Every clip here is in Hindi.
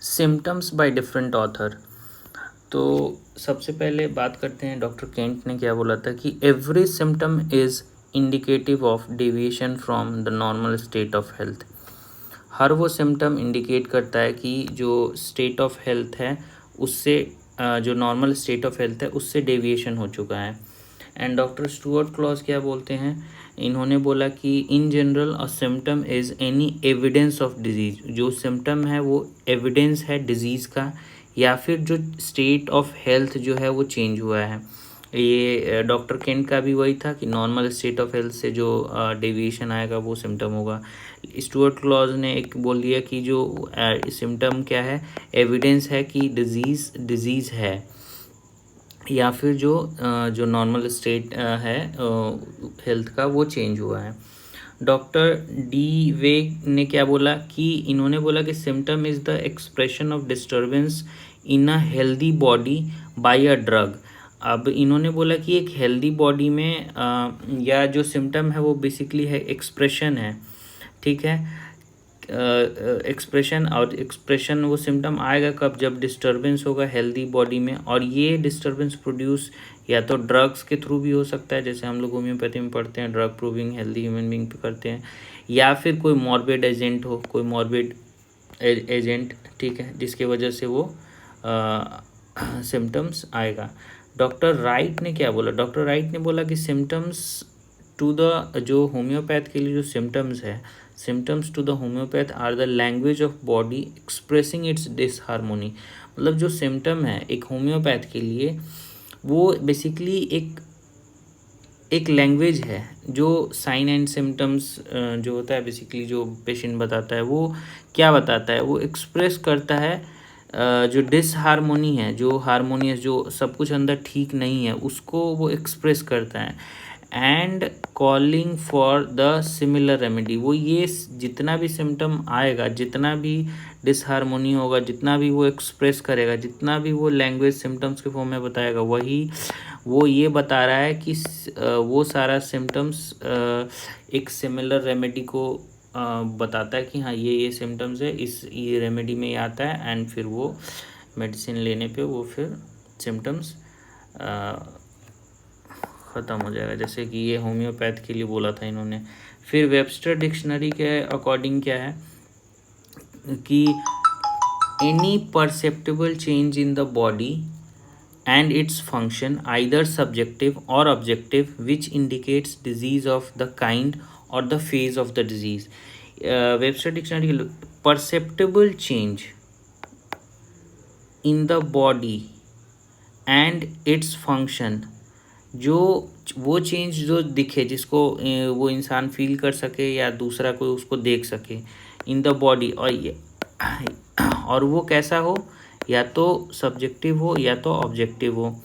Symptoms by different author. तो सबसे पहले बात करते हैं डॉक्टर केंट ने क्या बोला था कि every symptom is indicative of deviation from the normal state of health. हर वो सिम्टम इंडिकेट करता है कि जो स्टेट ऑफ हेल्थ है उससे जो नॉर्मल स्टेट ऑफ हेल्थ है उससे डेविएशन हो चुका है। एंड डॉक्टर स्टुअर्ट क्लॉज क्या बोलते हैं, इन्होंने बोला कि in general a symptom is any evidence of disease. जो सिम्टम है वो एविडेंस है डिजीज़ का, या फिर जो स्टेट ऑफ हेल्थ जो है वो चेंज हुआ है। ये डॉक्टर केंट का भी वही था कि नॉर्मल स्टेट ऑफ हेल्थ से जो डेविएशन आएगा वो सिम्टम होगा। स्टुअर्ट क्लॉज ने एक बोल दिया कि जो सिम्टम क्या है, एविडेंस है कि डिजीज़ है, या फिर जो नॉर्मल स्टेट है हेल्थ का वो चेंज हुआ है। डॉक्टर डी वे ने क्या बोला कि इन्होंने बोला कि symptom is the expression of disturbance in a healthy body by a drug. अब इन्होंने बोला कि एक हेल्दी बॉडी में या जो सिम्टम है वो बेसिकली है एक्सप्रेशन है, ठीक है। एक्सप्रेशन वो सिम्टम आएगा कब, जब डिस्टर्बेंस होगा हेल्दी बॉडी में, और ये डिस्टर्बेंस प्रोड्यूस या तो ड्रग्स के थ्रू भी हो सकता है, जैसे हम लोग होम्योपैथी में पढ़ते हैं drug proving healthy human being पे करते हैं, या फिर कोई मॉर्बिड एजेंट हो, कोई मॉर्बिड एजेंट, ठीक है, जिसके वजह से वो सिम्टम्स आएगा। डॉक्टर राइट ने क्या बोला, डॉक्टर राइट ने बोला कि सिम्टम्स टू द जो होम्योपैथ के लिए जो सिम्टम्स है, symptoms to the homeopath are the language of body expressing its disharmony. मतलब जो सिम्टम है एक होम्योपैथ के लिए वो बेसिकली एक लैंग्वेज है, जो साइन एंड सिम्टम्स जो होता है बेसिकली जो पेशेंट बताता है वो क्या बताता है, वो एक्सप्रेस करता है जो डिसहार्मोनी है, जो हारमोनियस, जो सब कुछ अंदर ठीक नहीं है, उसको वो एक्सप्रेस करता है। And calling for the similar remedy, वो ये जितना भी सिम्टम आएगा, जितना भी डिसहारमोनी होगा, जितना भी वो एक्सप्रेस करेगा, जितना भी वो लैंग्वेज सिम्टम्स के फॉर्म में बताएगा, वही वो ये बता रहा है कि वो सारा सिम्टम्स एक सिमिलर रेमेडी को बताता है कि हाँ ये सिम्टम्स है, ये रेमेडी में ये आता है, एंड फिर वो मेडिसिन लेने पे वो फिर सिम्टम्स ख़त्म हो जाएगा, जैसे कि ये होम्योपैथ के लिए बोला था इन्होंने। फिर वेबस्टर डिक्शनरी के अकॉर्डिंग क्या है कि any perceptible change in the body and its function, either subjective or objective, which indicates disease of the kind or the phase of the disease. Webster dictionary, perceptible change in the body and its function, जो वो चेंज जो दिखे, जिसको वो इंसान फील कर सके या दूसरा कोई उसको देख सके, इन द बॉडी, और वो कैसा हो, या तो सब्जेक्टिव हो या तो ऑब्जेक्टिव हो,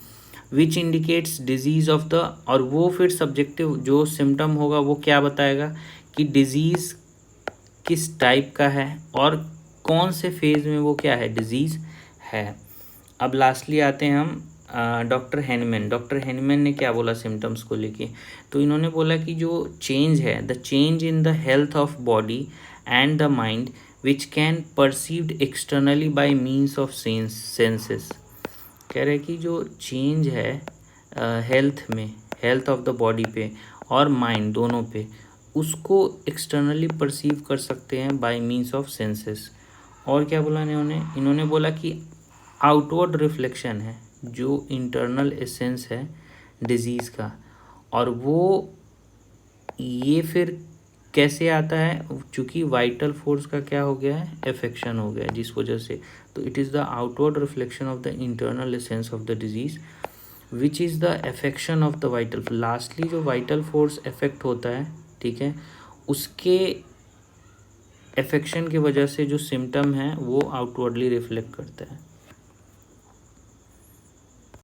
which indicates disease of the, और वो फिर सब्जेक्टिव जो सिम्टम होगा वो क्या बताएगा कि डिजीज़ किस टाइप का है और कौन से फेज़ में वो क्या है, डिजीज़ है। अब लास्टली आते हैं हम डॉक्टर हैनीमैन। डॉक्टर हैनीमैन ने क्या बोला सिम्टम्स को लेके, तो इन्होंने बोला कि जो चेंज है, the change in the health of body and the mind which can perceived externally by means of senses। कह रहे कि जो चेंज है हेल्थ में, हेल्थ ऑफ द बॉडी पे और माइंड दोनों पे, उसको एक्सटर्नली परसीव कर सकते हैं बाय मींस ऑफ सेंसेस। और क्या बोला इन्होंने बोला कि आउटवर्ड रिफ्लेक्शन है जो इंटरनल एसेंस है डिजीज़ का, और वो ये फिर कैसे आता है, चूँकि वाइटल फोर्स का क्या हो गया है, एफेक्शन हो गया है, जिस वजह से, तो it is the outward reflection of the internal essence of the disease which is the affection of the vital. Lastly जो वाइटल फोर्स इफेक्ट होता है, ठीक है, उसके एफेक्शन की वजह से जो सिम्टम है वो आउटवर्डली रिफ्लेक्ट करता है।